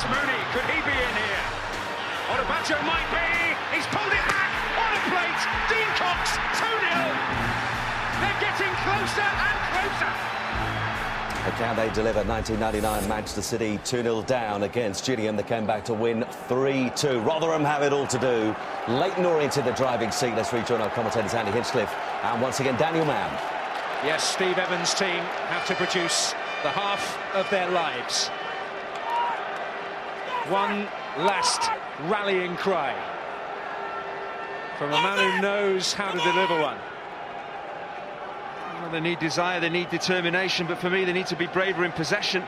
It's Mooney, could he be in here? Odebacho might be, he's pulled it back, on a plate, Dean Cox, 2-0. They're getting closer and closer. But can they deliver? 1999 Manchester City 2-0 down against Gillingham. They came back to win 3-2. Rotherham have it all to do. Leyton Orient in the driving seat. Let's rejoin our commentators Andy Hinchcliffe and once again Daniel Mann. Yes, Steve Evans' team have to produce the half of their lives. One last rallying cry from a man who knows how to deliver one. Well, they need desire, they need determination, but for me they need to be braver in possession.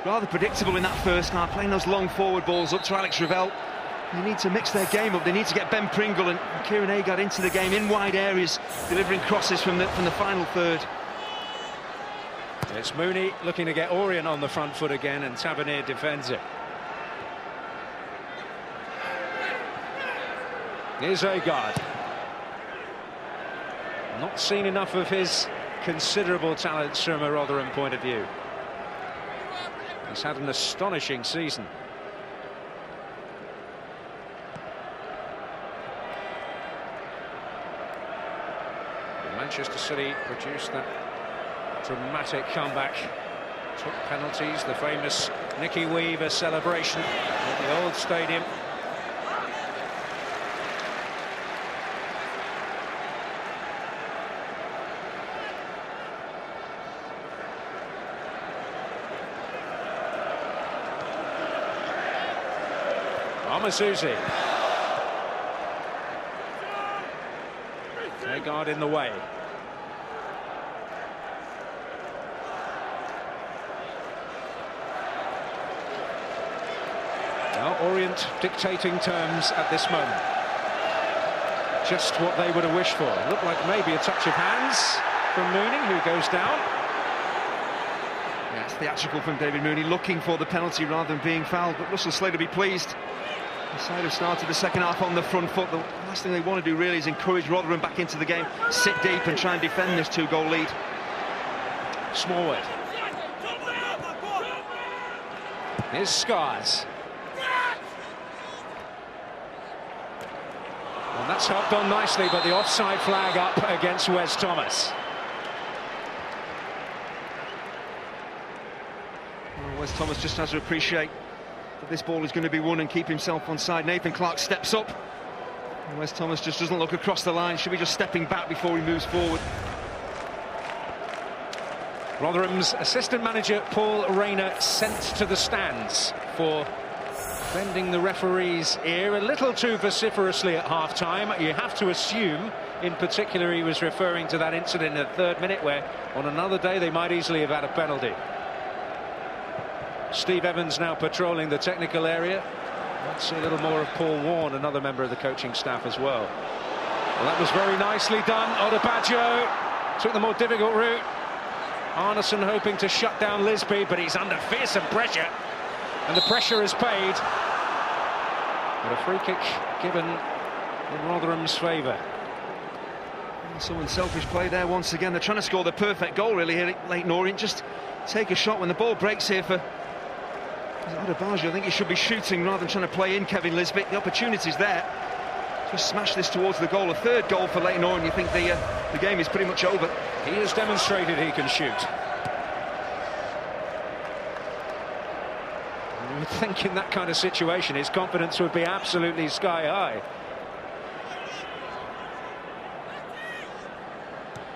Rather predictable in that first half, playing those long forward balls up to Alex Ravel. They need to mix their game up. They need to get Ben Pringle and Kieran Agard into the game in wide areas, delivering crosses from the final third. It's Mooney looking to get Orient on the front foot again, and Tavernier defends it. Here's Agard. Not seen enough of his considerable talents from a Rotherham point of view. He's had an astonishing season. Manchester City produced that dramatic comeback, took penalties, the famous Nicky Weaver celebration at the old stadium. Amasuzi. Agard in the way. Now Orient dictating terms at this moment. Just what they would have wished for. Looked like maybe a touch of hands from Mooney, who goes down. Yeah, it's theatrical from David Mooney, looking for the penalty rather than being fouled, but Russell Slater be pleased. The side have started the second half on the front foot. The last thing they want to do really is encourage Rotherham back into the game, sit deep and try and defend this two-goal lead. Smallwood. Here's Scars. And that's helped on nicely, but the offside flag up against Wes Thomas. Well, Wes Thomas just has to appreciate that this ball is going to be won and keep himself on side. Nathan Clark steps up, and Wes Thomas just doesn't look across the line. Should be just stepping back before he moves forward. Rotherham's assistant manager Paul Rayner sent to the stands for bending the referee's ear a little too vociferously at half-time. You have to assume, in particular, he was referring to that incident in the third minute where, on another day, they might easily have had a penalty. Steve Evans now patrolling the technical area. Let's see a little more of Paul Warne, another member of the coaching staff as well. Well, that was very nicely done. Odebacho took the more difficult route. Arneson hoping to shut down Lisby, but he's under fearsome pressure, and the pressure is paid. But a free kick given in Rotherham's favour. So unselfish play there once again. They're trying to score the perfect goal really here at Leyton Orient. Just take a shot when the ball breaks here for Odebacho. I think he should be shooting rather than trying to play in Kevin Lisby. The opportunity's there. Just smash this towards the goal. A third goal for Leyton Orient. You think the game is pretty much over. He has demonstrated he can shoot. You would think in that kind of situation his confidence would be absolutely sky high.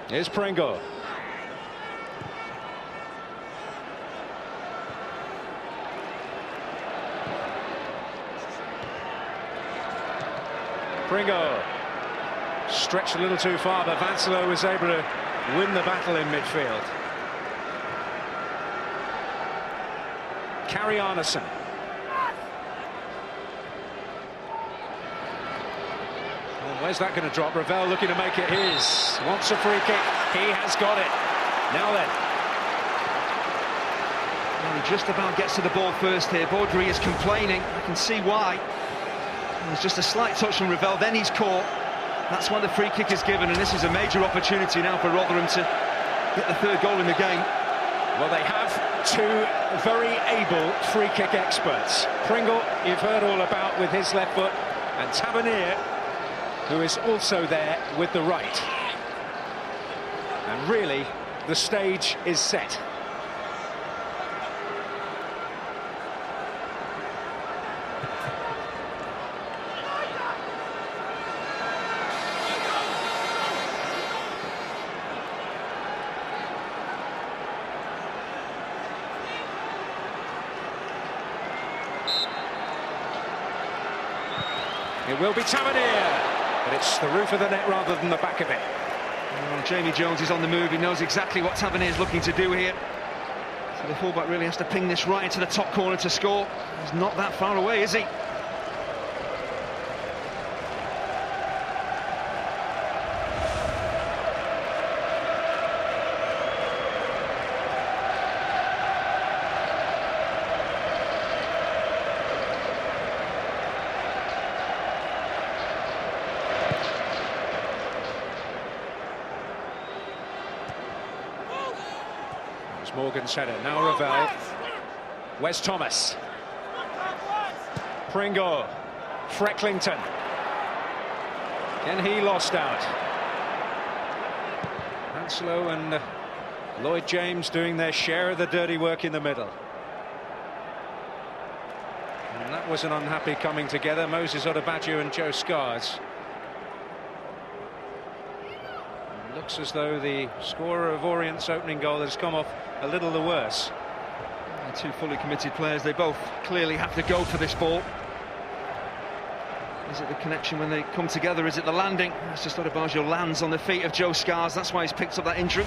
Here's Pringle. Pringle stretched a little too far, but Vansalo was able to win the battle in midfield. Carry Arneson. Well, where's that going to drop? Ravel looking to make it his. Wants a free kick. He has got it. Now then. Well, he just about gets to the ball first here. Baudry is complaining. I can see why. There's just a slight touch from Ravel, then he's caught. That's why the free kick is given, and this is a major opportunity now for Rotherham to get the third goal in the game. Well, they have two very able free-kick experts. Pringle, you've heard all about with his left foot, and Tavernier, who is also there with the right. And really, the stage is set. It will be Tavernier, but it's the roof of the net rather than the back of it. Well, Jamie Jones is on the move. He knows exactly what Tavernier is looking to do here. So the fullback really has to ping this right into the top corner to score. He's not that far away, is he? Morgan's header, now Ravel. Wes Thomas. Pringle. Frecklington. Again he lost out. Hanslow and Lloyd James doing their share of the dirty work in the middle. And that was an unhappy coming together. Moses Odubajo and Joe Scars. Looks as though the scorer of Orient's opening goal has come off a little the worse. Two fully committed players, they both clearly have to go for this ball. Is it the connection when they come together? Is it the landing? It's just Odubajo lands on the feet of Joe Scars. That's why he's picked up that injury.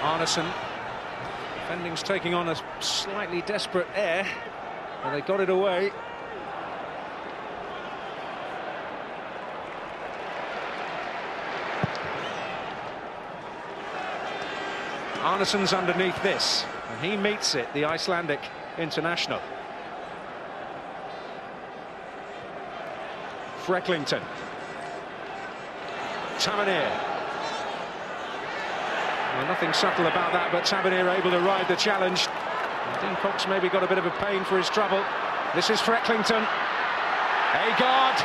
Arneson. Defending's taking on a slightly desperate air, and they got it away. Arneson's underneath this, and he meets it, the Icelandic international. Frecklington. Tavernier. Well, nothing subtle about that, but Tavernier able to ride the challenge. And Dean Cox maybe got a bit of a pain for his trouble. This is Frecklington. Agard.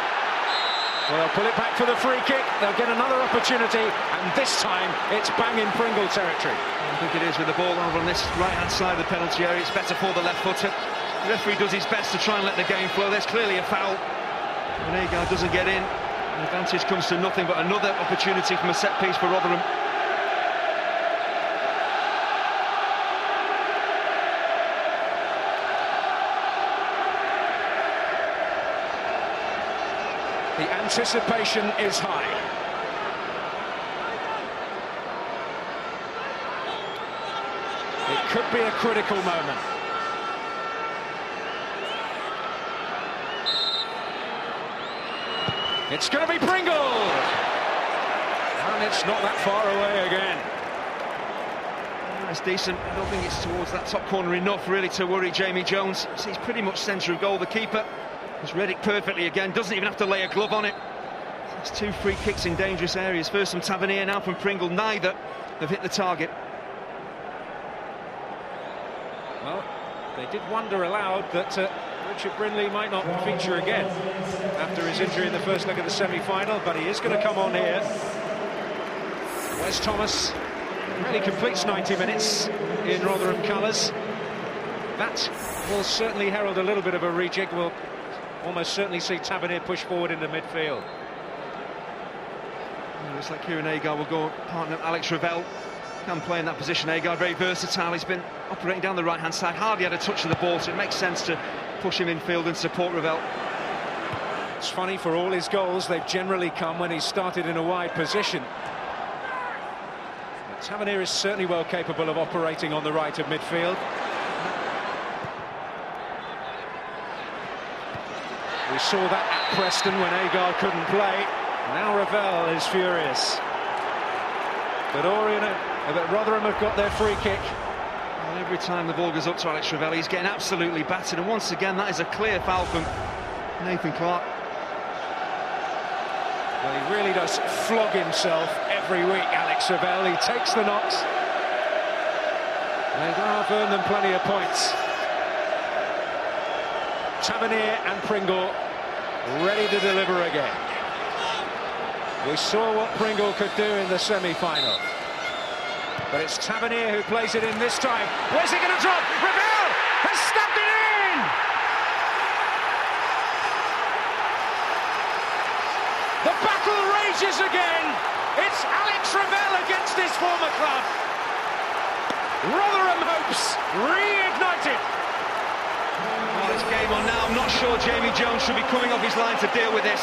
Well, they'll pull it back for the free kick. They'll get another opportunity, and this time it's bang in Pringle territory. I think it is, with the ball over on this right-hand side of the penalty area. It's better for the left footer. The referee does his best to try and let the game flow. There's clearly a foul, and Agard doesn't get in. The advantage comes to nothing, but another opportunity from a set piece for Rotherham. The anticipation is high. It could be a critical moment. It's going to be Pringle! And it's not that far away again. It's decent. I don't think it's towards that top corner enough really to worry Jamie Jones. He's pretty much centre of goal. The keeper has read it perfectly again, doesn't even have to lay a glove on it. It's two free kicks in dangerous areas. First from Tavernier, now from Pringle. Neither have hit the target. Well, they did wonder aloud that Richard Brindley might not feature again after his injury in the first leg of the semi-final, but he is going to come on here. Wes Thomas really completes 90 minutes in Rotherham colours. That will certainly herald a little bit of a rejig. We'll almost certainly see Tavernier push forward into midfield. Looks like Kieran Agard will go partner Alex Ravel. Can play in that position. Agard very versatile. He's been operating down the right-hand side. Hardly had a touch of the ball, so it makes sense to push him infield and support Ravel. It's funny, for all his goals, they've generally come when he's started in a wide position. But Tavernier is certainly well capable of operating on the right of midfield. We saw that at Preston when Agard couldn't play. Now Ravel is furious. But Rotherham have got their free kick. And every time the ball goes up to Alex Ravel, he's getting absolutely battered. And once again, that is a clear foul from Nathan Clark. Well, he really does flog himself every week, Alex Ravel. He takes the knocks, They've earned them plenty of points. Tavernier and Pringle ready to deliver again. We saw what Pringle could do in the semi-final. But it's Tavernier who plays it in this time. Where's he going to drop? Ravel has snapped it in! The battle rages again. It's Alex Ravel against his former club. Rotherham hopes reignited. Well, it's game on now. I'm not sure Jamie Jones should be coming off his line to deal with this.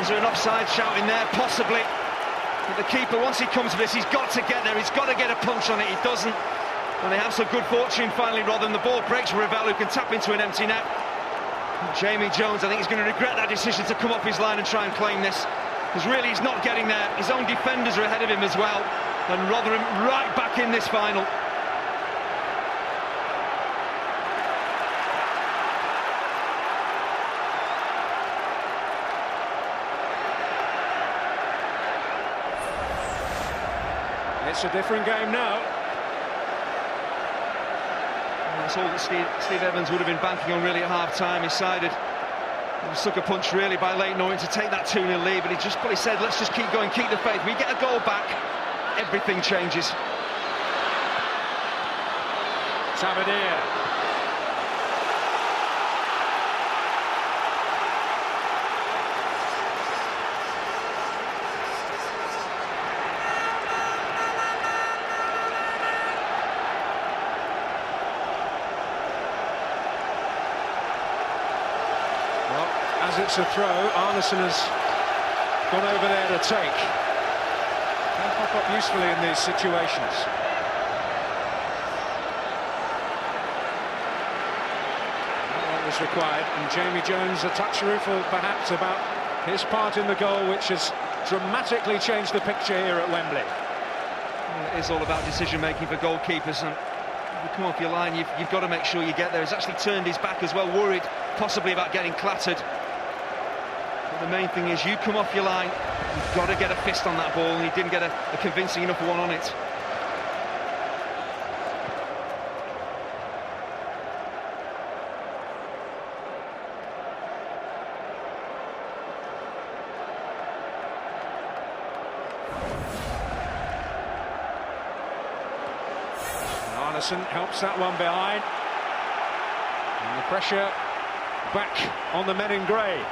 Is there an offside shout in there? Possibly. But the keeper, once he comes to this, he's got to get there. He's got to get a punch on it. He doesn't. And they have some good fortune finally, rather than the ball breaks for Ravel, who can tap into an empty net. And Jamie Jones, I think he's going to regret that decision to come off his line and try and claim this. Because really, he's not getting there. His own defenders are ahead of him as well. And Rotherham right back in this final. It's a different game now. And that's all that Steve Evans would have been banking on really at half-time. He sided. It was sucker punch really by Leyton Orient to take that 2-0 lead, but he just probably said, let's just keep going, keep the faith. We get a goal back, everything changes. Tavernier. Well, as it's a throw, Arneson has gone over there to take. Can pop up usefully in these situations. Was required, and Jamie Jones a touch rueful perhaps about his part in the goal, which has dramatically changed the picture here at Wembley. Well, it is all about decision making for goalkeepers, and if you come off your line, you've got to make sure you get there. He's actually turned his back as well, worried possibly about getting clattered. But the main thing is you come off your line, you've got to get a fist on that ball, and he didn't get a convincing enough one on it. Arneson helps that one behind. And the pressure back on the men in grey.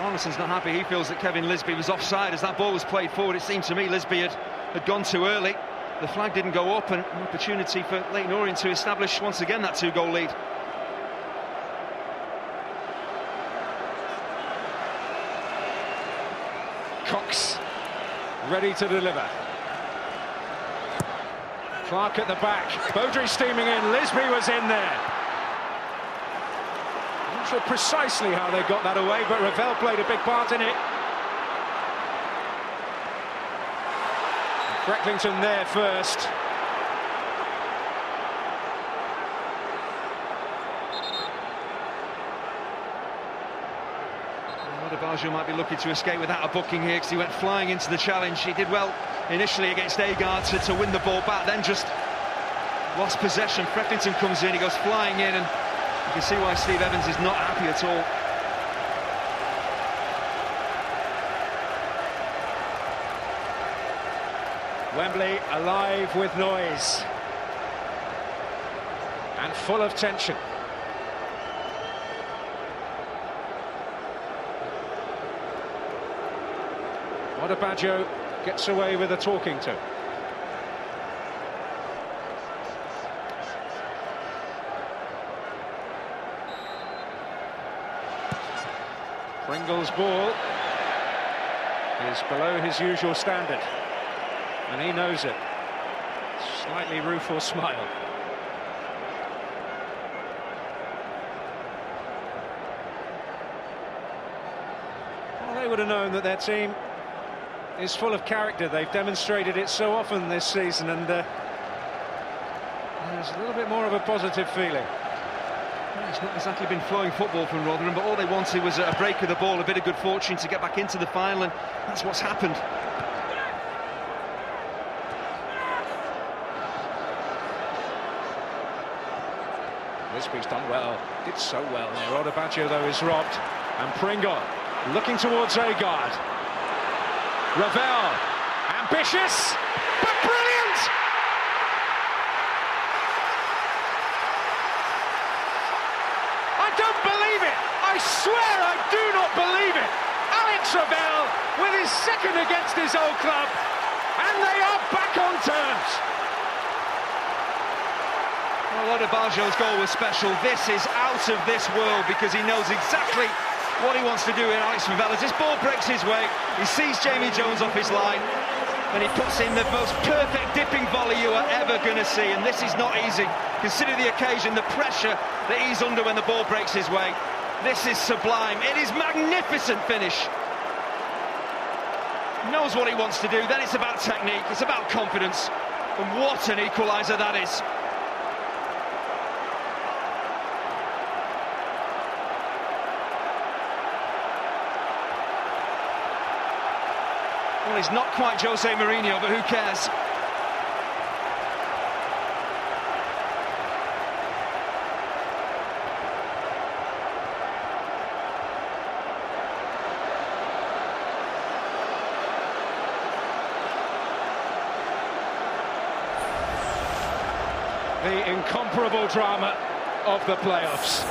Arneson's not happy. He feels that Kevin Lisby was offside as that ball was played forward. It seemed to me Lisby had gone too early. The flag didn't go up, and an opportunity for Leyton Orient to establish once again that 2-goal lead. Cox ready to deliver. Clark at the back. Beaudry steaming in. Lisby was in there. Not sure precisely how they got that away, but Ravel played a big part in it. Frecklington there first. Rotherham might be looking to escape without a booking here, because he went flying into the challenge. He did well initially against Agard to win the ball back, then just lost possession. Frecklington comes in, he goes flying in, and you can see why Steve Evans is not happy at all. Wembley alive with noise and full of tension. Odebajo gets away with a talking to. Pringle's ball is below his usual standard, and he knows it. Slightly rueful smile. Well, they would have known that their team is full of character. They've demonstrated it so often this season, and there's a little bit more of a positive feeling. Well, it's not exactly been flowing football from Rotherham, but all they wanted was a break of the ball, a bit of good fortune to get back into the final, and that's what's happened. Lisby's done well, did so well there. Odebaggio, though, is robbed. And Pringle looking towards Agard. Ravel, ambitious, but brilliant! I don't believe it! I swear I do not believe it! Alex Ravel with his second against his old club, and they are back on terms. Well, Odebaggio's goal was special. This is out of this world because he knows exactly what he wants to do in Alex Ravel. As this ball breaks his way, he sees Jamie Jones off his line, and he puts in the most perfect dipping volley you are ever going to see. And this is not easy. Consider the occasion, the pressure that he's under when the ball breaks his way. This is sublime. It is magnificent finish. Knows what he wants to do. Then it's about technique, it's about confidence, and what an equaliser that is. Well, he's not quite Jose Mourinho, but who cares? The incomparable drama of the playoffs.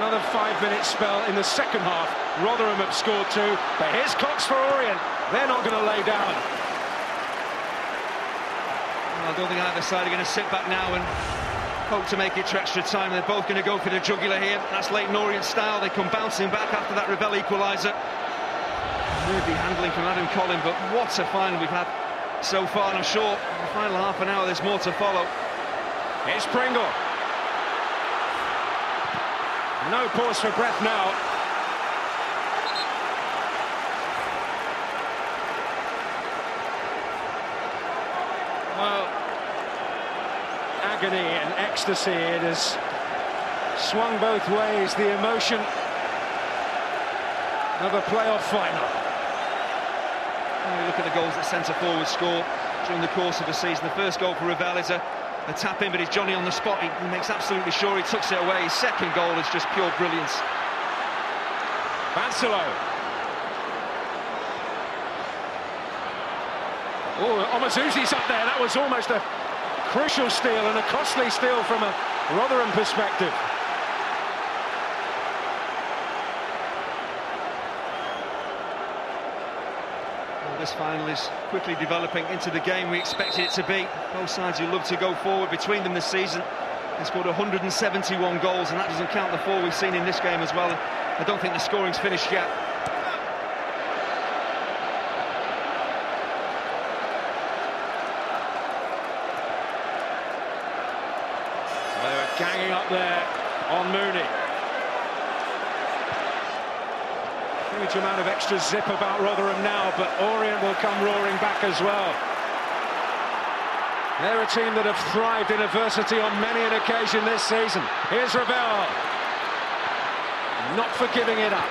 Another 5-minute spell in the second half. Rotherham have scored 2, but here's Cox for Orient. They're not going to lay down. Well, I don't think either side are going to sit back now and hope to make it to extra time. They're both going to go for the jugular here. That's Leyton Orient style. They come bouncing back after that Ravel equaliser. Nervy handling from Adam Collin, but what a final we've had so far, and I'm sure in the final half an hour there's more to follow. Here's Pringle. No pause for breath now. Well, agony and ecstasy, it has swung both ways, the emotion of a playoff final. When we look at the goals that centre-forward score during the course of the season, the first goal for Ravel is a tap-in, but he's Johnny on the spot. He makes absolutely sure he tucks it away. His second goal is just pure brilliance. Vansilo. Oh, Omazuzi's up there. That was almost a crucial steal and a costly steal from a Rotherham perspective. This final is quickly developing into the game we expected it to be. Both sides who love to go forward. Between them this season, they scored 171 goals, and that doesn't count the 4 we've seen in this game as well. I don't think the scoring's finished yet. They're ganging up there on Mooney. Huge amount of extra zip about Rotherham now, but Orient will come roaring back as well. They're a team that have thrived in adversity on many an occasion this season. Here's Ravel. Not for giving it up.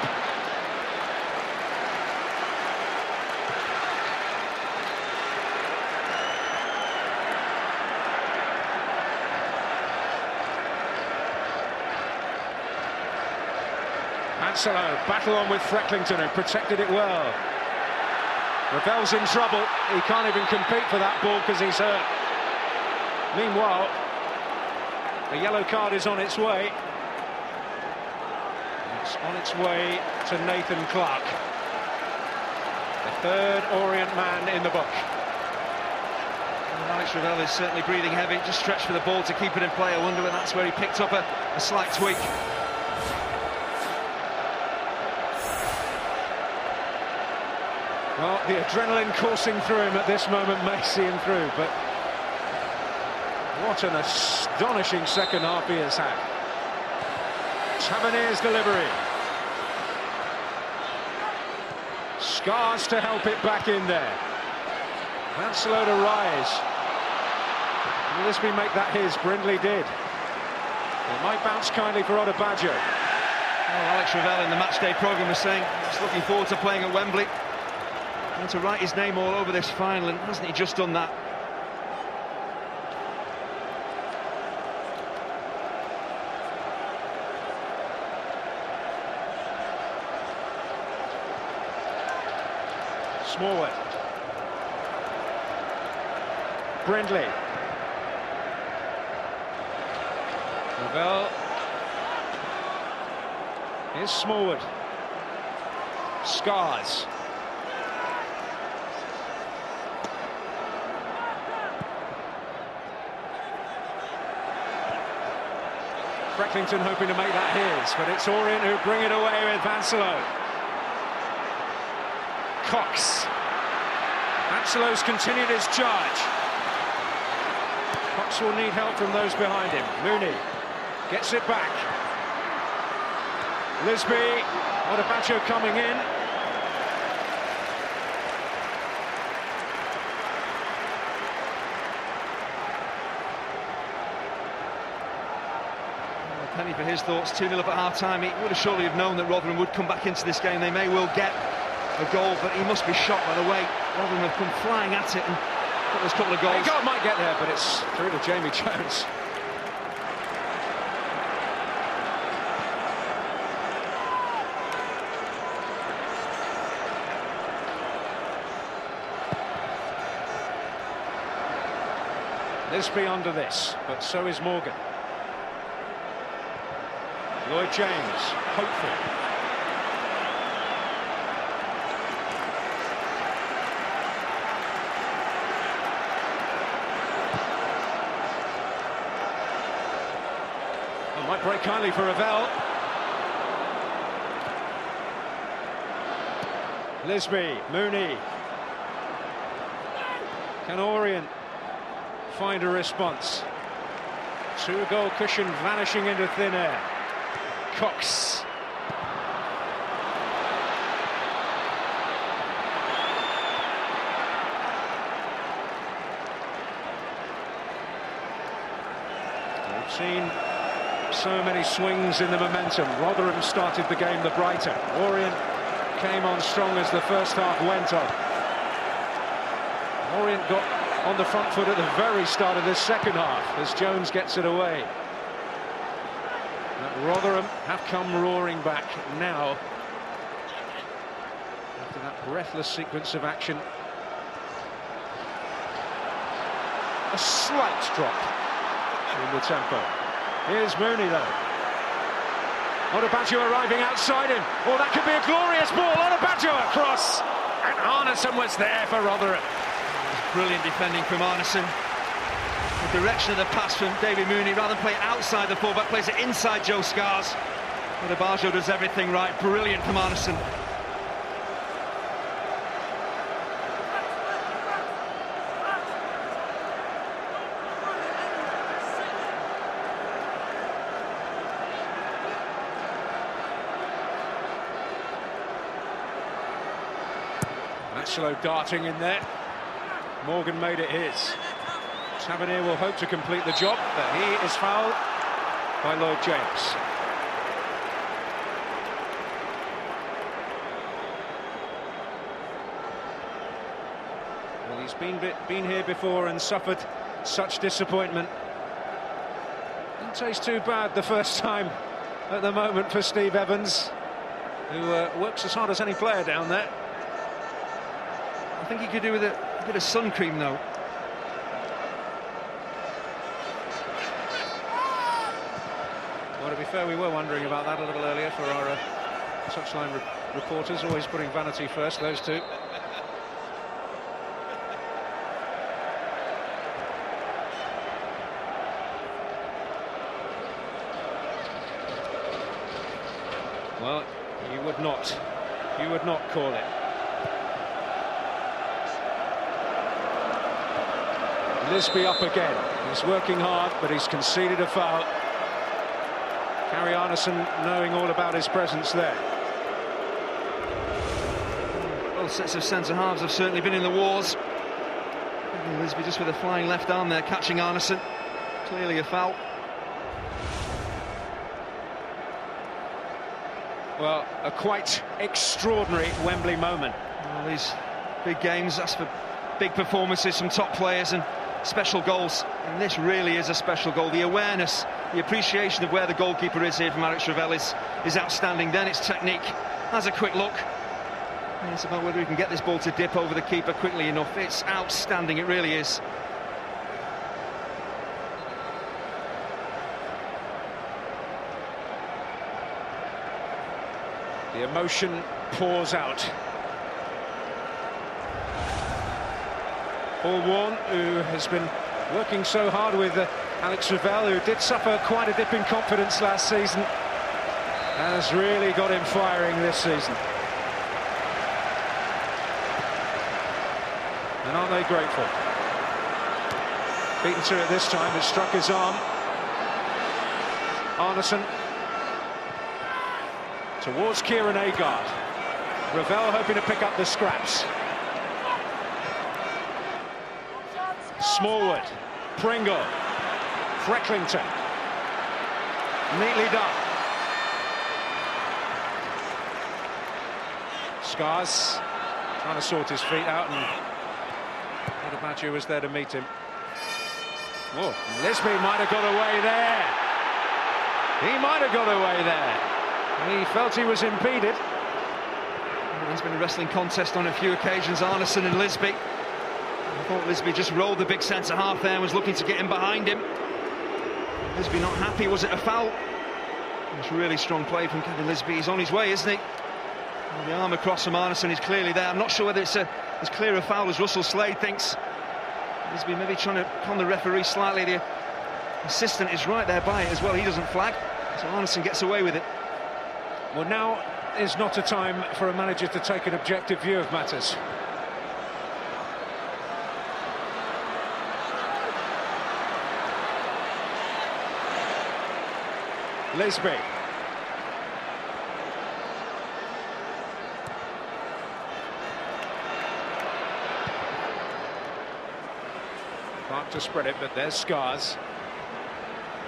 Mansell battle on with Frecklington, who protected it well. Ravel's in trouble. He can't even compete for that ball because he's hurt. Meanwhile, the yellow card is on its way. It's on its way to Nathan Clark, the third Orient man in the book. And Alex Ravel is certainly breathing heavy. Just stretched for the ball to keep it in play. I wonder when that's where he picked up a slight tweak. Well, the adrenaline coursing through him at this moment may see him through, but what an astonishing second half he has had. Tavernier's delivery. Scars to help it back in there. Vansilo to rise. Will Lisby make that his? Brindley did. It might bounce kindly for Odebaggio. Well, Alex Ravel in the matchday programme was saying he's looking forward to playing at Wembley. Trying to write his name all over this final, and hasn't he just done that? Smallwood. Brindley. Ravel. Here's Smallwood. Scars. Frecklington hoping to make that his, but it's Orient who bring it away with Vansalo. Cox. Vancelo's continued his charge. Cox will need help from those behind him. Mooney gets it back. Lisby, Odebacho coming in. A penny for his thoughts. 2-0 up at half-time. He would have surely have known that Rotherham would come back into this game. They may well get a goal, but he must be shocked by the way Rotherham have come flying at it and got those couple of goals. God might get there, but it's through to Jamie Jones. Lisby under this, but so is Morgan. Lloyd James, hopeful. Oh, might break kindly for Ravel. Lisby, Mooney. Can Orient find a response? Two-goal cushion vanishing into thin air. Cox. We've seen so many swings in the momentum. Rotherham started the game the brighter. Orient came on strong as the first half went on. Orient got on the front foot at the very start of this second half as Jones gets it away. But Rotherham have come roaring back now after that breathless sequence of action. A slight drop in the tempo. Here's Mooney though. Odebacho arriving outside him. Oh, that could be a glorious ball. Odebacho across, and Arneson was there for Rotherham. Brilliant defending from Arneson. The direction of the pass from David Mooney, rather than play it outside the fullback, plays it inside Joe Scars. Odebacho does everything right. Brilliant from Arneson. Vansalo darting in there. Morgan made it his. Tavernier will hope to complete the job, but he is fouled by Lloyd James. Well, he's been here before and suffered such disappointment. Didn't taste too bad the first time at the moment for Steve Evans, who works as hard as any player down there. I think he could do with a bit of sun cream though. Well, to be fair, we were wondering about that a little earlier for our touchline reporters, always putting vanity first, those two. Well, you would not call it. Lisby up again. He's working hard, but he's conceded a foul. Harry Arneson knowing all about his presence there. Both sets of centre-halves have certainly been in the wars. Lisby just with a flying left arm there, catching Arneson. Clearly a foul. Well, a quite extraordinary Wembley moment. Well, he's big games ask for big performances from top players and special goals, and this really is a special goal. The awareness, the appreciation of where the goalkeeper is here from Alex Ravel is outstanding. Then it's technique. Has a quick look. And it's about whether he can get this ball to dip over the keeper quickly enough. It's outstanding, it really is. The emotion pours out. Paul Warne, who has been working so hard with Alex Ravel, who did suffer quite a dip in confidence last season, has really got him firing this season. And aren't they grateful? Beaten to it this time, it struck his arm. Arneson towards Kieran Agard. Ravel hoping to pick up the scraps. Smallwood, Pringle, Frecklington. Neatly done. Scars trying to sort his feet out, and Odebaggio was there to meet him. Oh, Lisby might have got away there. He might have got away there. He felt he was impeded. There's been a wrestling contest on a few occasions, Arneson and Lisby. I thought Lisby just rolled the big centre-half there and was looking to get in behind him. Lisby not happy. Was it a foul? It's really strong play from Kevin Lisby. He's on his way, isn't he? Well, the arm across from Arneson is clearly there. I'm not sure whether it's as clear a foul as Russell Slade thinks. Lisby maybe trying to con the referee slightly. The assistant is right there by it as well. He doesn't flag, so Arneson gets away with it. Well, now is not a time for a manager to take an objective view of matters. Lisby. Clark to spread it, but there's Scars.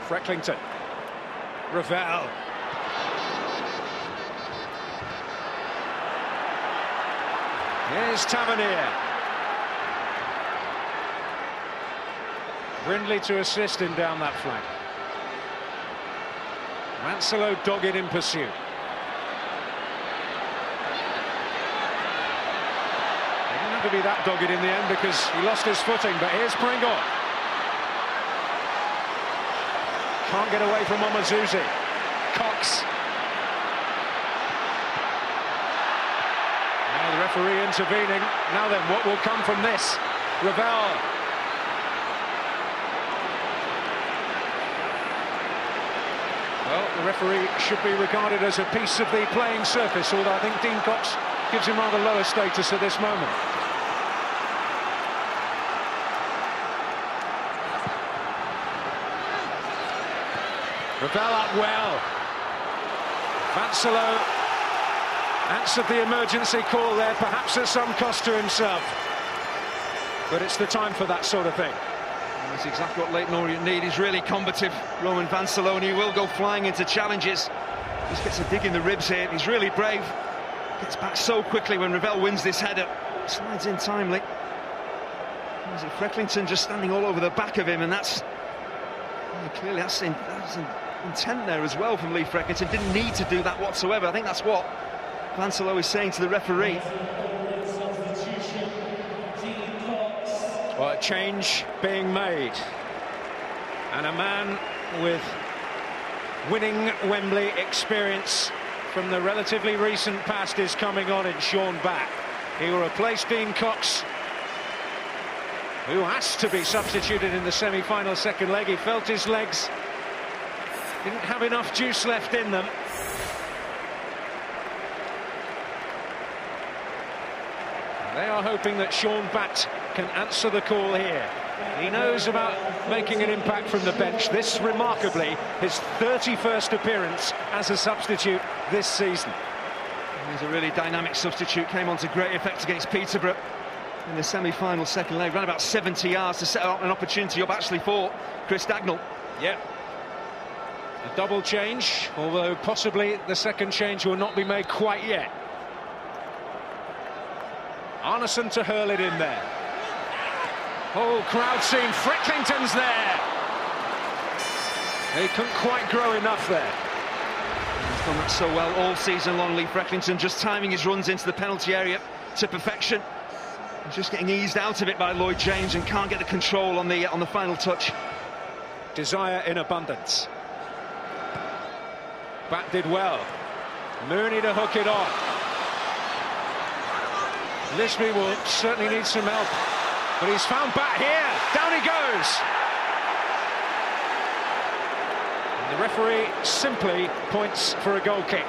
Frecklington. Ravel. Here's Tavernier. Brindley to assist him down that flank. Mansell dogged in pursuit. He didn't have to be that dogged in the end because he lost his footing, but here's Pringle. Can't get away from Omazuzi. Cox. Now the referee intervening. Now then, what will come from this? Ravel. Well, the referee should be regarded as a piece of the playing surface, although I think Dean Cox gives him rather lower status at this moment. Ravel up well. Vansalo answered the emergency call there, perhaps at some cost to himself. But it's the time for that sort of thing. That's exactly what Leyton Orient need. He's really combative, Roman Vansalo, and he will go flying into challenges. Just gets a dig in the ribs here. He's really brave. Gets back so quickly when Ravel wins this header. Slides in timely. Is it Frecklington just standing all over the back of him, and that's clearly that's intent there as well from Lee Frecklington. Didn't need to do that whatsoever. I think that's what Vansalo is saying to the referee. Well, a change being made, and a man with winning Wembley experience from the relatively recent past is coming on in Sean Batt. He will replace Dean Cox, who has to be substituted in the semi-final second leg. He felt his legs didn't have enough juice left in them. They are hoping that Sean Batt can answer the call here. He knows about making an impact from the bench. This, remarkably, his 31st appearance as a substitute this season. He's a really dynamic substitute, came on to great effect against Peterborough in the semi-final second leg. Ran about 70 yards to set up an opportunity up actually for Chris Dagnall. Yeah. A double change, although possibly the second change will not be made quite yet. Arneson to hurl it in there. Oh, crowd scene. Frecklington's there. He couldn't quite grow enough there. He's done that so well all season long, Lee Frecklington, just timing his runs into the penalty area to perfection. He's just getting eased out of it by Lloyd James and can't get the control on the final touch. Desire in abundance. Bat did well. Mooney to hook it on. Lisby will certainly need some help, but he's found Bat here. Down he goes. And the referee simply points for a goal kick.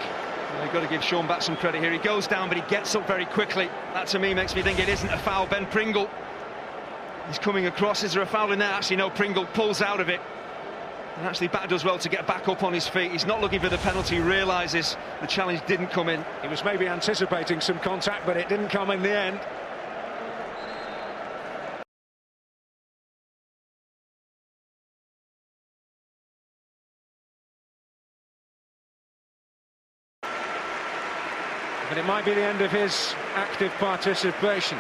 Well, you've got to give Sean Bat some credit here. He goes down, but he gets up very quickly. That, to me, makes me think it isn't a foul. Ben Pringle, he's coming across. Is there a foul in there? Actually, no, Pringle pulls out of it. And actually, Bat does well to get back up on his feet. He's not looking for the penalty. He realises the challenge didn't come in. He was maybe anticipating some contact, but it didn't come in the end. But it might be the end of his active participation.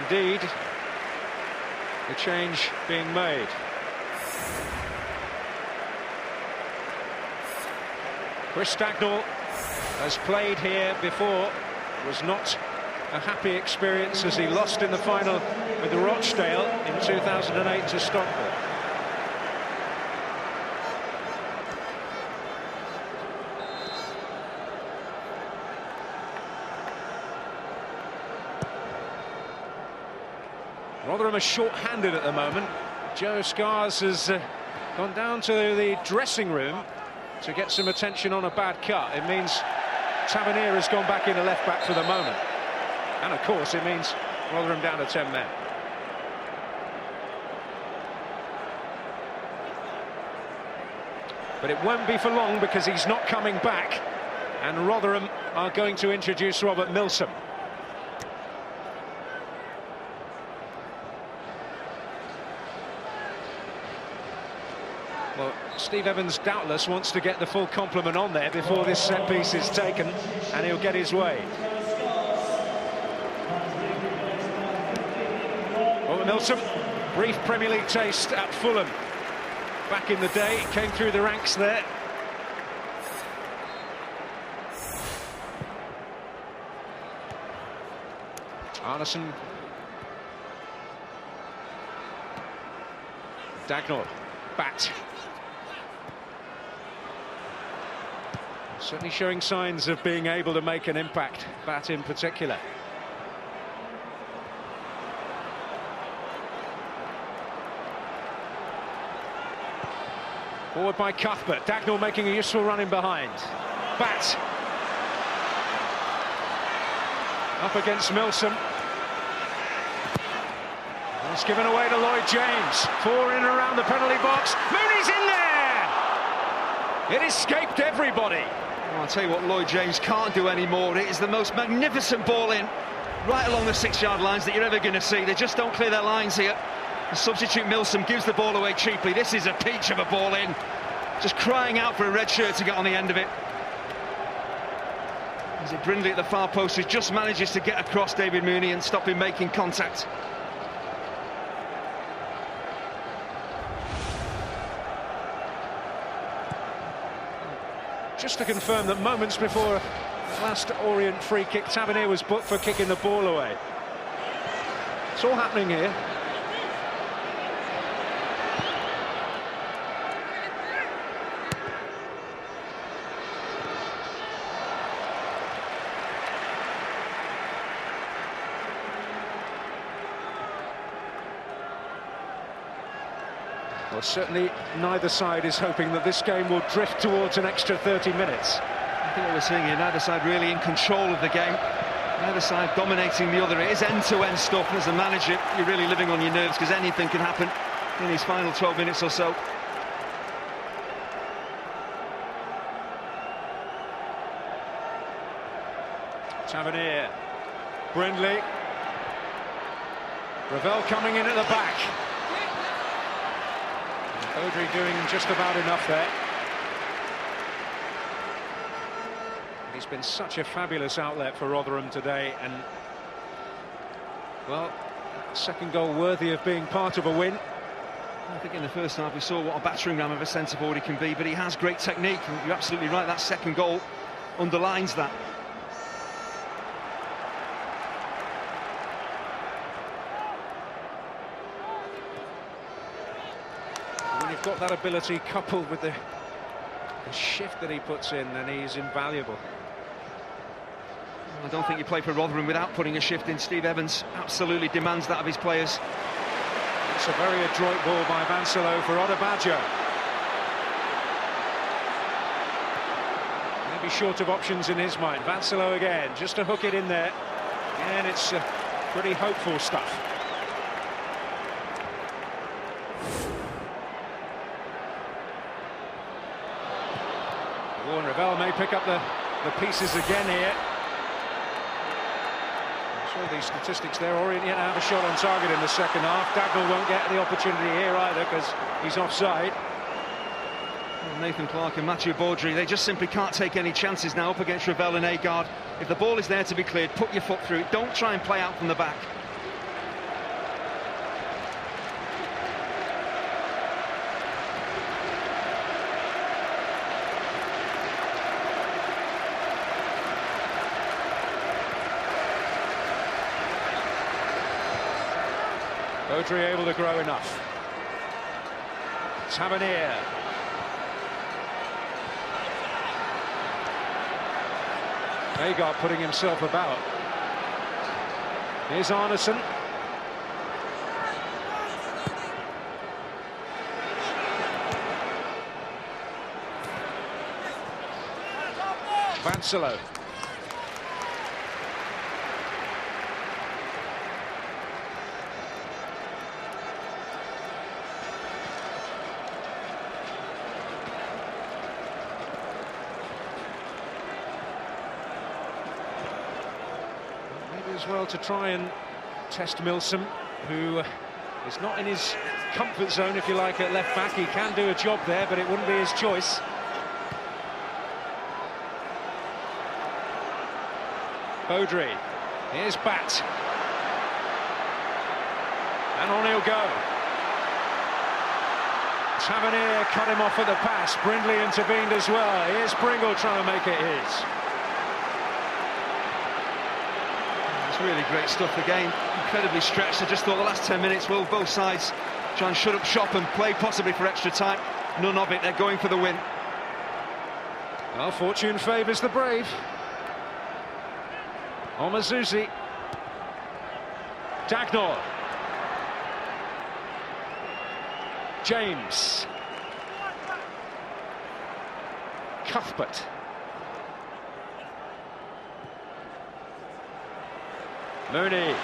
Indeed, the change being made. Chris Stagnall has played here before, was not a happy experience as he lost in the final with the Rochdale in 2008 to Stockport. Rotherham are short-handed at the moment. Joe Scars has gone down to the dressing room to get some attention on a bad cut. It means Tavernier has gone back in a left-back for the moment. And, of course, it means Rotherham down to 10 men. But it won't be for long because he's not coming back. And Rotherham are going to introduce Robert Milsom. Well, Steve Evans doubtless wants to get the full complement on there before this set piece is taken, and he'll get his way. Robert Milsom, brief Premier League taste at Fulham back in the day, came through the ranks there. Arneson. Dagnall. Bat. Certainly showing signs of being able to make an impact, Bat in particular. Forward by Cuthbert, Dagnall making a useful run in behind. Bat. Up against Milsom. It's given away to Lloyd James. 4 in around the penalty box. Mooney's in there! It escaped everybody. Well, I'll tell you what Lloyd James can't do anymore. It is the most magnificent ball in, right along the 6-yard lines that you're ever going to see. They just don't clear their lines here. The substitute Milsom gives the ball away cheaply. This is a peach of a ball in. Just crying out for a red shirt to get on the end of it. Is it Brindley at the far post who just manages to get across David Mooney and stop him making contact. Just to confirm that moments before last Orient free kick, Tavernier was booked for kicking the ball away. It's all happening here. Well, certainly neither side is hoping that this game will drift towards an extra 30 minutes. I think what we're seeing here, neither side really in control of the game. Neither side dominating the other. It is end-to-end stuff, and as a manager, you're really living on your nerves because anything can happen in these final 12 minutes or so. Tavernier, Brindley, Ravel coming in at the back. Audrey doing just about enough there. He's been such a fabulous outlet for Rotherham today, and well, second goal worthy of being part of a win. I think in the first half we saw what a battering ram of a centre forward he can be, but he has great technique, and you're absolutely right, that second goal underlines that. When you've got that ability coupled with the shift that he puts in, then he's invaluable. I don't think you play for Rotherham without putting a shift in. Steve Evans absolutely demands that of his players. It's a very adroit ball by Vansalo for Odebaggio. Maybe short of options in his mind. Vansalo again, just to hook it in there. And it's pretty hopeful stuff. Warren Ravel may pick up the pieces again here. I'm sure these statistics there. Orient yet have a shot on target in the second half. Dagnall won't get the opportunity here either because he's offside. Well, Nathan Clark and Mathieu Baudry, they just simply can't take any chances now up against Ravel and Agard. If the ball is there to be cleared, put your foot through it. Don't try and play out from the back. Baudry able to grow enough. Tavernier. Agard putting himself about. Here's Arneson. Vansalo. As well to try and test Milsom, who is not in his comfort zone, if you like, at left back. He can do a job there, but it wouldn't be his choice. Baudry, here's Bat, and on he'll go. Tavernier cut him off at the pass. Brindley intervened as well. Here's Pringle trying to make it his. Really great stuff again, incredibly stretched. I just thought the last 10 minutes will both sides try and shut up shop and play possibly for extra time. None of it, they're going for the win. Well, fortune favours the brave. Omazuzi. Dagnall. James. Cuthbert. Mooney.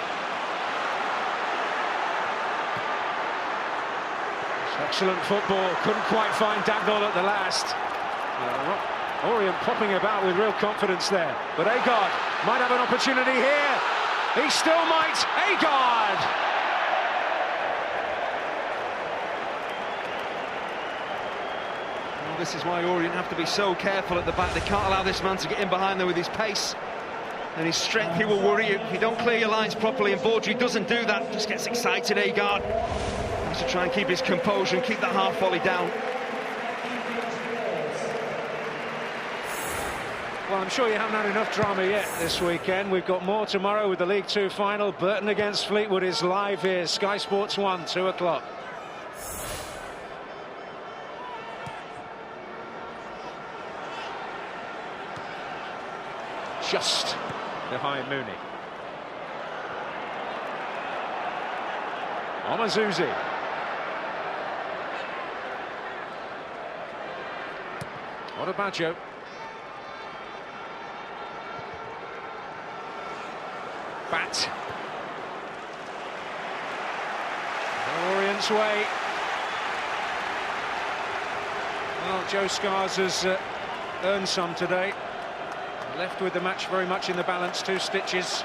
Excellent football, couldn't quite find Dagnall at the last. Orient popping about with real confidence there, but Agard might have an opportunity here. He still might. Agard! Well, this is why Orient have to be so careful at the back. They can't allow this man to get in behind them with his pace and his strength. He will worry you if you don't clear your lines properly, and Baudry doesn't do that, just gets excited. Agard has to try and keep his composure and keep that half volley down. Well, I'm sure you haven't had enough drama yet this weekend. We've got more tomorrow with the League Two final. Burton against Fleetwood is live here. Sky Sports 1, 2 o'clock. Just behind Mooney. Omazuzi. Odebaggio. Bat. Orient's way. Well, Joe Scars has earned some today. Left with the match very much in the balance, 2 stitches.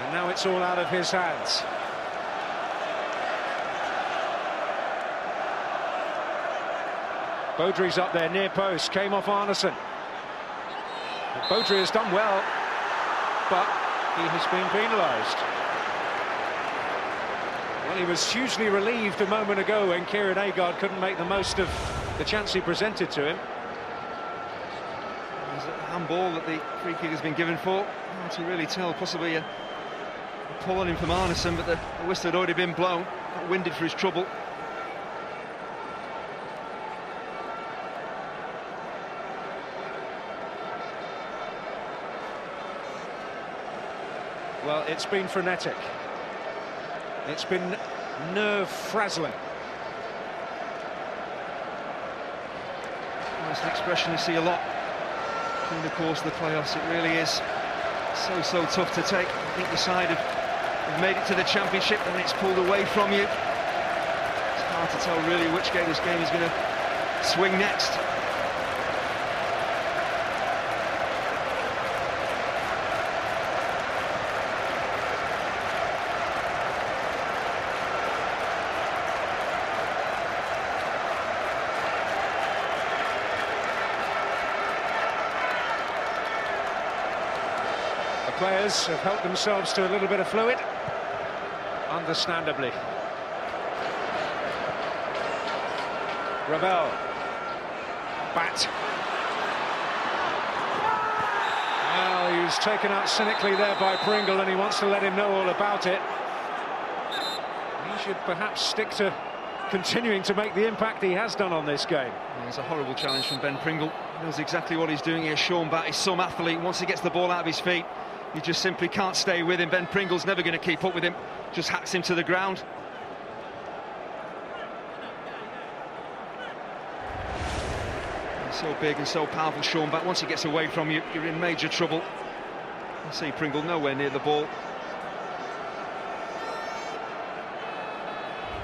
And now it's all out of his hands. Baudry's up there, near post, came off Arneson. Baudry has done well, but he has been penalised. Well, he was hugely relieved a moment ago when Kieran Agard couldn't make the most of the chance he presented to him. There's a handball that the free kick has been given for. Hard to really tell, possibly a pull on him from Arneson, but the whistle had already been blown. Got winded for his trouble. Well, it's been frenetic. It's been nerve-frazzling. That's an expression you see a lot during the course of the playoffs. It really is so tough to take. I think the side have made it to the championship and it's pulled away from you. It's hard to tell really which game this game is going to swing next. Players have helped themselves to a little bit of fluid, understandably. Ravel, bat. Well, he was taken out cynically there by Pringle, and he wants to let him know all about it. He should perhaps stick to continuing to make the impact he has done on this game. Yeah, it's a horrible challenge from Ben Pringle. He knows exactly what he's doing here. Sean Bat is some athlete. Once he gets the ball out of his feet, you just simply can't stay with him. Ben Pringle's never going to keep up with him. Just hacks him to the ground. He's so big and so powerful, Sean Bat. Once he gets away from you, you're in major trouble. You see Pringle nowhere near the ball.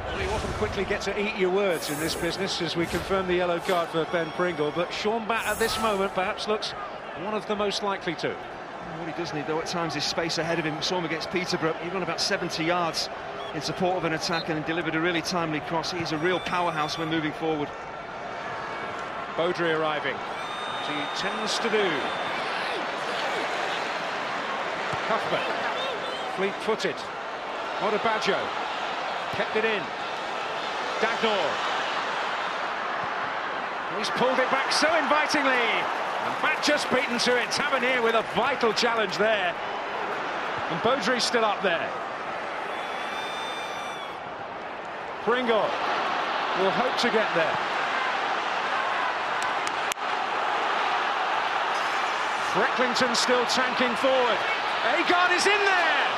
Well, you often quickly get to eat your words in this business as we confirm the yellow card for Ben Pringle, but Sean Bat at this moment perhaps looks one of the most likely to. What he does need, though, at times is space ahead of him. We saw him against Peterborough. He ran about 70 yards in support of an attack and delivered a really timely cross. He's a real powerhouse when moving forward. Baudry arriving, as he tends to do. Cuthbert, fleet-footed. Odebajo, kept it in. Dagnall. He's pulled it back so invitingly. And Bat just beaten to it. Tavernier with a vital challenge there. And Baudry's still up there. Pringle will hope to get there. Frecklington still tanking forward. Agard is in there!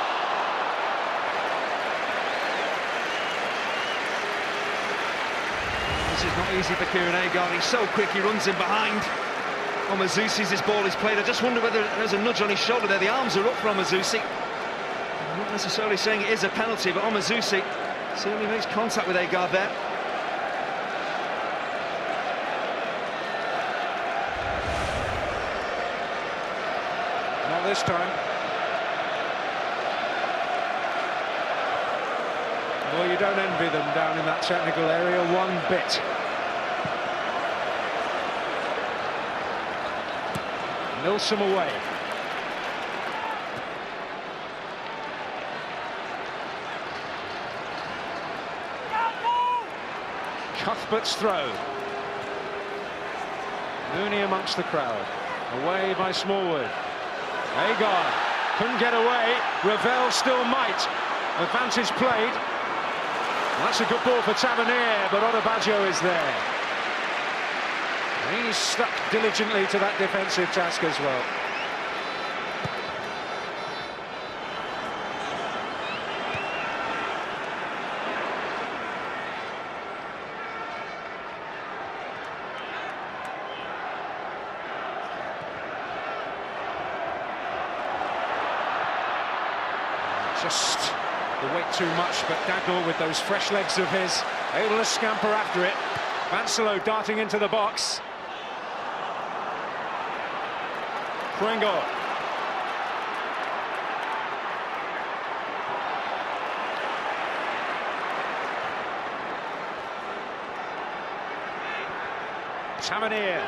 This is not easy for Kieran Agard. He's so quick, he runs in behind. Omazusi's this ball is played. I just wonder whether there's a nudge on his shoulder there. The arms are up for Omazusi. I'm not necessarily saying it is a penalty, but Omazusi certainly makes contact with Agard there. Not this time. Well, you don't envy them down in that technical area one bit. Milsom away. Cuthbert's throw. Mooney amongst the crowd. Away by Smallwood. Agard couldn't get away. Ravel still might. Advantage played. That's a good ball for Tavernier, but Odebajo is there. He's stuck diligently to that defensive task as well. Just the weight too much, but Dagnall with those fresh legs of his, able to scamper after it. Vansalo darting into the box. Pringle. Tavernier.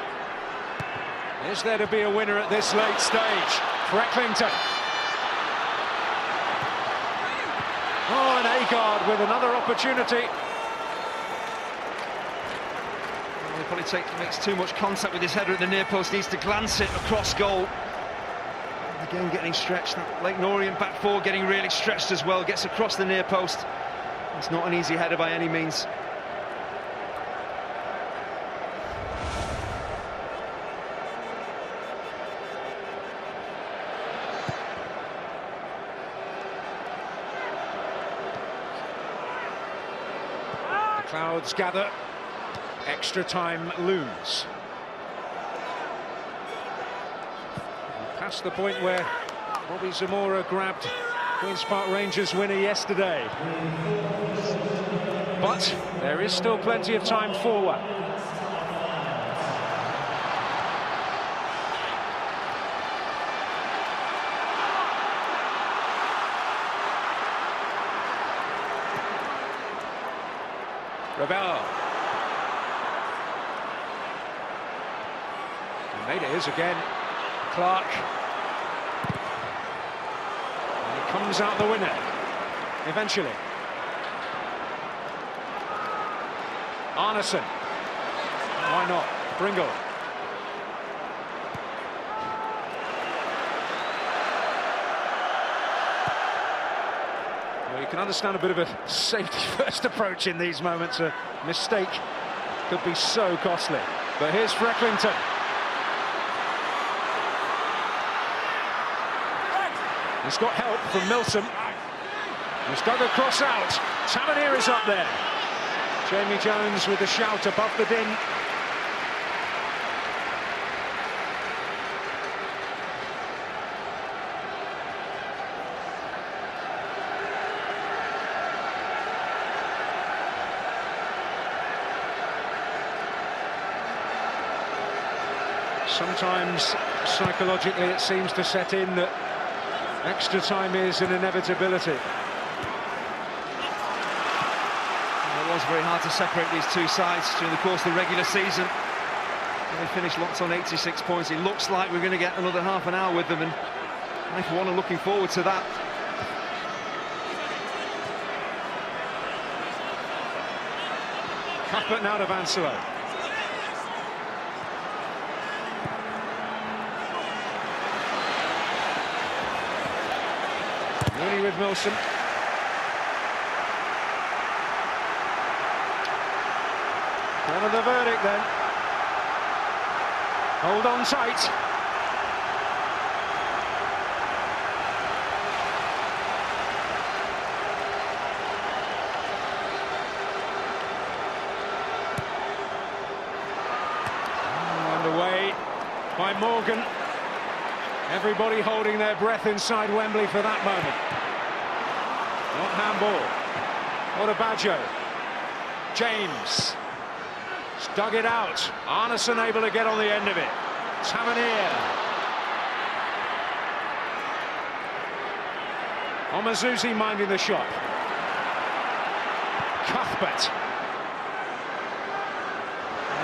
Is there to be a winner at this late stage? Frecklington. Oh, and Agard with another opportunity. He probably makes too much contact with his header at the near post, needs to glance it across goal. Again getting stretched. Leyton Orient back four getting really stretched as well, gets across the near post. It's not an easy header by any means. The clouds gather. Extra time looms. Past the point where Bobby Zamora grabbed Queen's Park Rangers winner yesterday. But there is still plenty of time forward. Ravel. Made it is again. Clark. And he comes out the winner eventually. Arneson. Why not? Bringle. Well, you can understand a bit of a safety first approach in these moments. A mistake could be so costly. But here's Frecklington. He's got help from Milsom. He's dug a cross out. Tavernier is up there. Jamie Jones with a shout above the din. Sometimes psychologically it seems to set in that extra time is an inevitability. It was very hard to separate these two sides during the course of the regular season. They finished locked on 86 points. It looks like we're going to get another half an hour with them, and I for one are looking forward to that. Cuthbert now to Vansalo. Mooney with Milson. One of the verdict then. Hold on tight. Underway by Morgan. Everybody holding their breath inside Wembley for that moment. Not handball. Odabajo. James. Dug it out. Arneson able to get on the end of it. Tavernier. Omazuzi minding the shot. Cuthbert.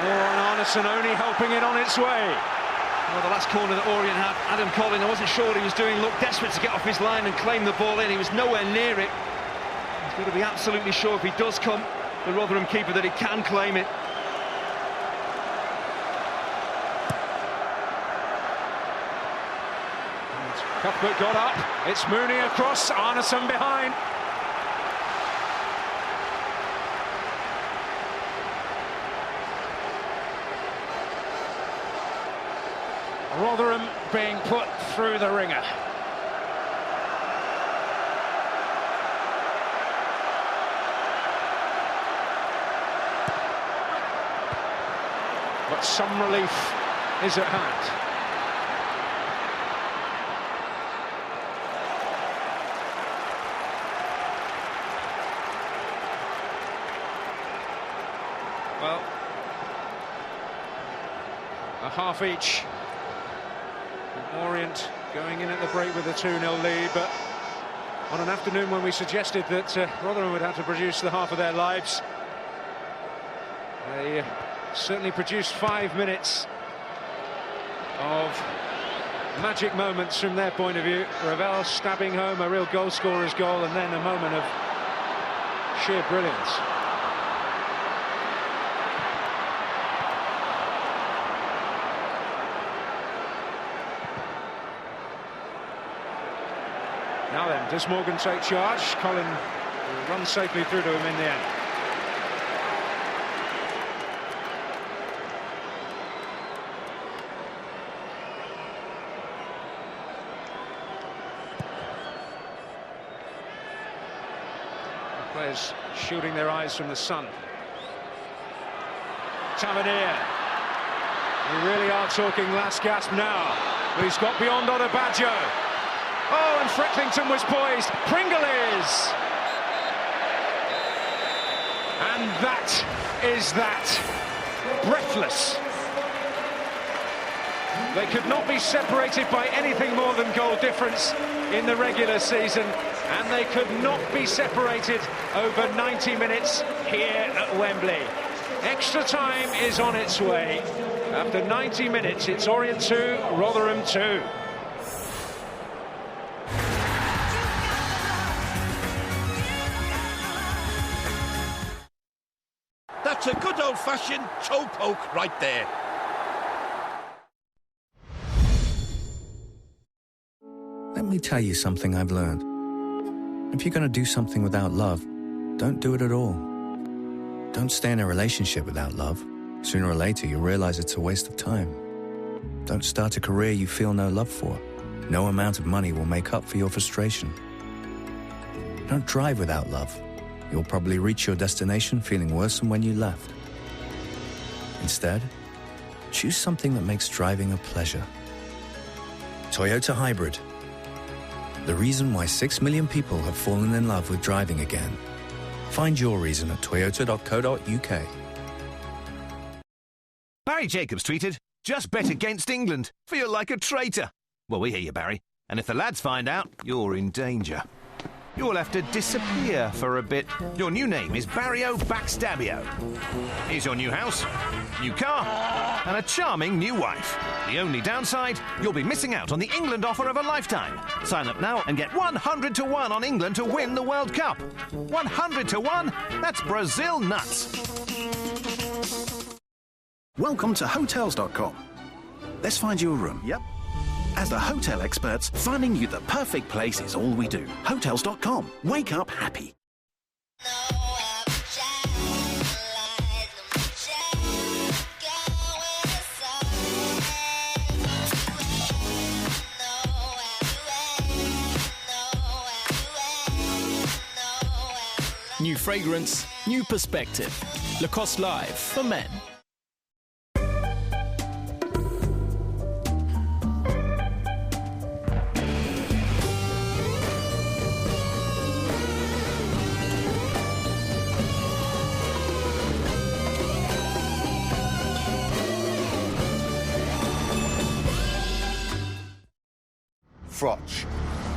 And Arneson only helping it on its way. Well, the last corner that Orient had, Adam Collin, I wasn't sure what he was doing, looked desperate to get off his line and claim the ball in. He was nowhere near it. He's got to be absolutely sure if he does come, the Rotherham keeper, that he can claim it. Cuthbert got up. It's Mooney across, Arneson behind. Rotherham being put through the ringer. But some relief is at hand. Well, a half each. Orient going in at the break with a 2-0 lead, but on an afternoon when we suggested that Rotherham would have to produce the half of their lives, they certainly produced 5 minutes of magic moments from their point of view. Ravel stabbing home a real goal scorer's goal, and then a moment of sheer brilliance. Now then, does Morgan take charge? Colin will run safely through to him in the end. Players shielding their eyes from the sun. Tavernier. We really are talking last gasp now. But he's got beyond Odebaggio. Oh, and Frecklington was poised. Pringle is. And that is that. Breathless. They could not be separated by anything more than goal difference in the regular season, and they could not be separated over 90 minutes here at Wembley. Extra time is on its way. After 90 minutes, it's Orient 2, Rotherham 2. That's a good old-fashioned toe poke right there. Let me tell you something I've learned. If you're going to do something without love, don't do it at all. Don't stay in a relationship without love. Sooner or later, you'll realize it's a waste of time. Don't start a career you feel no love for. No amount of money will make up for your frustration. Don't drive without love. You'll probably reach your destination feeling worse than when you left. Instead, choose something that makes driving a pleasure. Toyota Hybrid. The reason why 6 million people have fallen in love with driving again. Find your reason at toyota.co.uk. Barry Jacobs tweeted, "Just bet against England. Feel like a traitor." Well, we hear you, Barry. And if the lads find out, you're in danger. You'll have to disappear for a bit. Your new name is Barrio Backstabio. Here's your new house, new car, and a charming new wife. The only downside, you'll be missing out on the England offer of a lifetime. Sign up now and get 100 to 1 on England to win the World Cup. 100 to 1? That's Brazil nuts. Welcome to Hotels.com. Let's find you a room. Yep. As the hotel experts, finding you the perfect place is all we do. Hotels.com. Wake up happy. New fragrance, new perspective. Lacoste Live for men. Froch,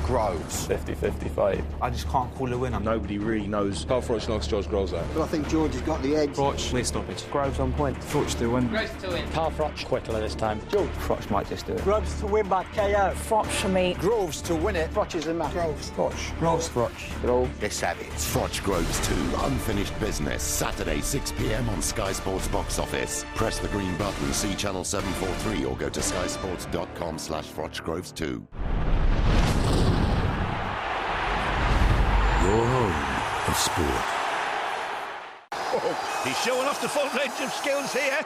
Groves. 50-50 fight. I just can't call a winner. Nobody really knows how Froch knocks George Groves out. But I think George has got the edge. Froch, clear stoppage. Groves on point. Froch to win. Groves to win. Carl Froch, quicker this time. George. Froch might just do it. Groves to win by KO. Froch for me. Groves to win it. Froch is the man. Groves. Froch. Groves. Froch. Groves. They're savage. Froch Groves 2, Unfinished Business, Saturday 6 p.m. on Sky Sports Box Office. Press the green button, see channel 743 or go to skysports.com/FrochGroves2. Your home of sport. Oh, he's showing off the full range of skills here.